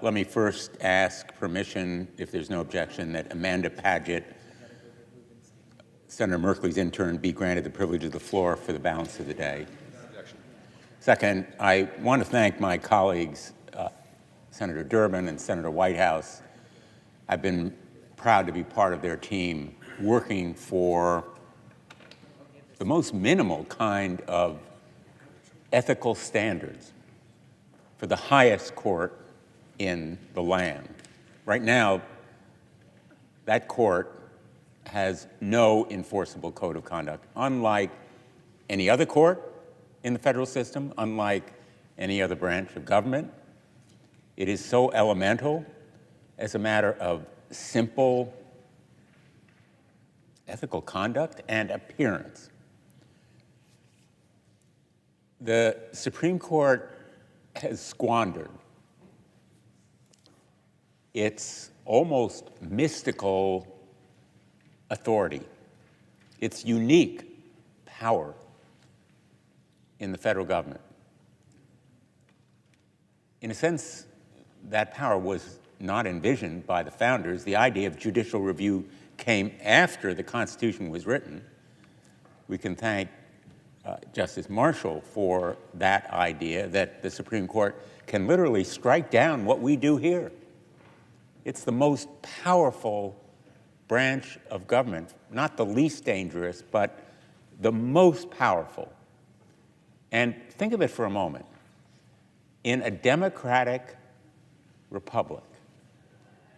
Let me first ask permission, if there's no objection, that Amanda Padgett, Senator Merkley's intern, be granted the privilege of the floor for the balance of the day. Second, I want to thank my colleagues, Senator Durbin and Senator Whitehouse. I've been proud to be part of their team working for the most minimal kind of ethical standards for the highest court in the land. Right now, that court has no enforceable code of conduct, unlike any other court in the federal system, unlike any other branch of government. It is so elemental as a matter of simple ethical conduct and appearance. The Supreme Court has squandered its almost mystical authority, its unique power in the federal government. In a sense, that power was not envisioned by the founders. The idea of judicial review came after the Constitution was written. We can thank Justice Marshall for that idea that the Supreme Court can literally strike down what we do here. It's the most powerful branch of government, not the least dangerous, but the most powerful. And think of it for a moment. In a democratic republic,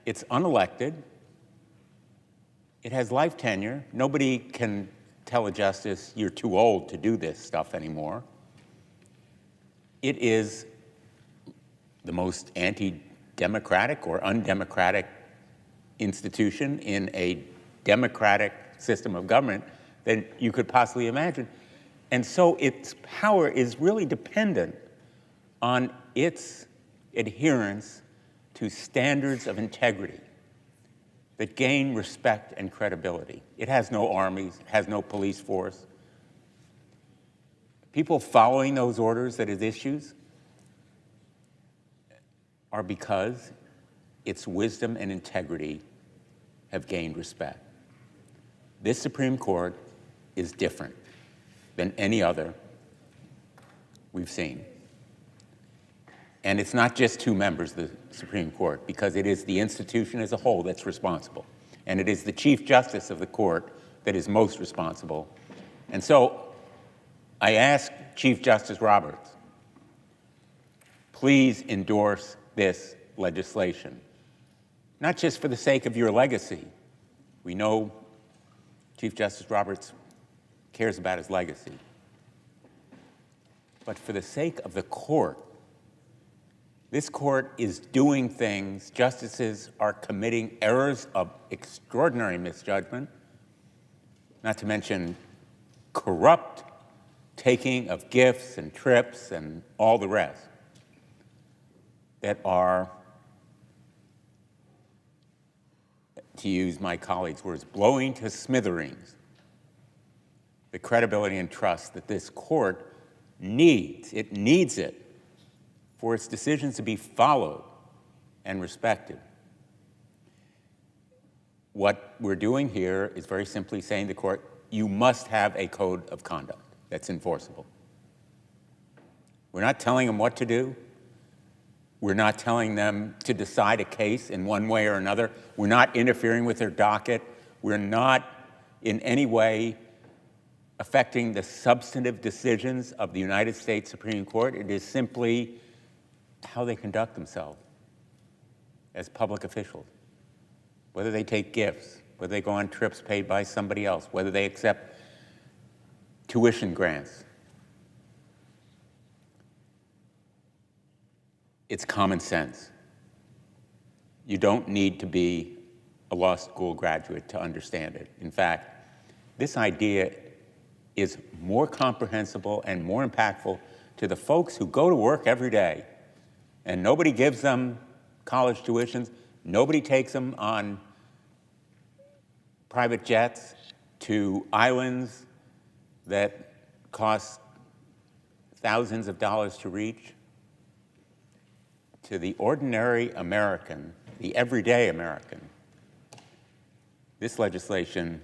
it's unelected, it has life tenure. Nobody can tell a justice, you're too old to do this stuff anymore. It is the most anti-democratic or undemocratic institution in a democratic system of government that you could possibly imagine. And so its power is really dependent on its adherence to standards of integrity that gain respect and credibility. It has no armies, it has no police force. People following those orders that it issues are because its wisdom and integrity have gained respect. This Supreme Court is different than any other we've seen. And it's not just two members of the Supreme Court, because it is the institution as a whole that's responsible. And it is the Chief Justice of the court that is most responsible. And so I ask Chief Justice Roberts, please endorse this legislation, not just for the sake of your legacy. We know Chief Justice Roberts cares about his legacy, but for the sake of the court. This court is doing things, justices are committing errors of extraordinary misjudgment, not to mention corrupt taking of gifts and trips and all the rest, that are, to use my colleagues' words, blowing to smithereens the credibility and trust that this court needs. It needs it for its decisions to be followed and respected. What we're doing here is very simply saying to the court, you must have a code of conduct that's enforceable. We're not telling them what to do. We're not telling them to decide a case in one way or another. We're not interfering with their docket. We're not in any way affecting the substantive decisions of the United States Supreme Court. It is simply how they conduct themselves as public officials, whether they take gifts, whether they go on trips paid by somebody else, whether they accept tuition grants. It's common sense. You don't need to be a law school graduate to understand it. In fact, this idea is more comprehensible and more impactful to the folks who go to work every day, and nobody gives them college tuitions, nobody takes them on private jets to islands that cost thousands of dollars to reach, to the ordinary American, the everyday American, this legislation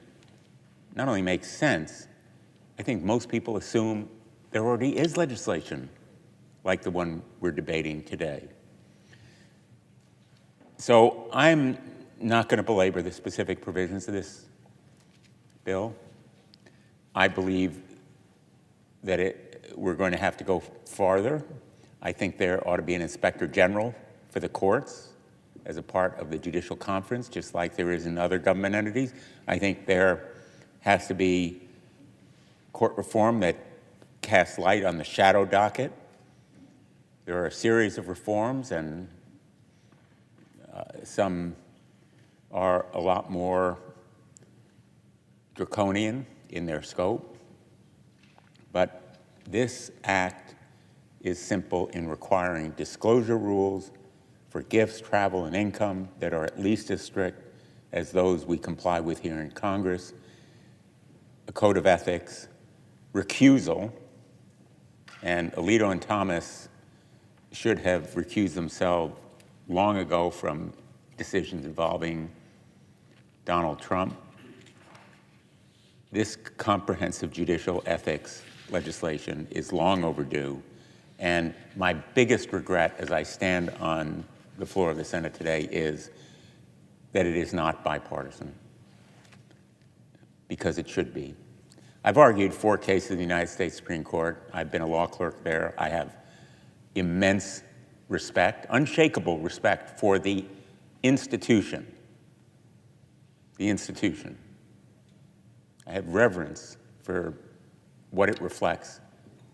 not only makes sense, I think most people assume there already is legislation like the one we're debating today. So I'm not going to belabor the specific provisions of this bill. I believe that we're going to have to go farther. I think there ought to be an inspector general for the courts as a part of the judicial conference, just like there is in other government entities. I think there has to be court reform that casts light on the shadow docket. There are a series of reforms, and some are a lot more draconian in their scope. But this act is simple in requiring disclosure rules for gifts, travel, and income that are at least as strict as those we comply with here in Congress, a code of ethics, recusal, and Alito and Thomas should have recused themselves long ago from decisions involving Donald Trump. This comprehensive judicial ethics legislation is long overdue, and my biggest regret as I stand on the floor of the Senate today is that it is not bipartisan, because it should be. I've argued 4 cases in the United States Supreme Court. I've been a law clerk there. I have immense respect, unshakable respect for the institution. The institution. I have reverence for what it reflects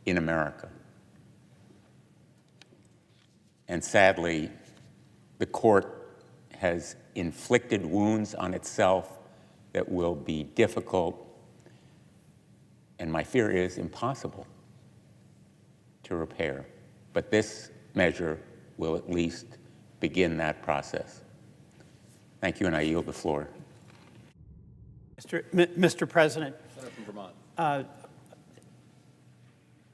in America. And sadly, the court has inflicted wounds on itself that will be difficult, and my fear is impossible to repair. But this measure will at least begin that process. Thank you, and I yield the floor. Mr. President, Senator from Vermont.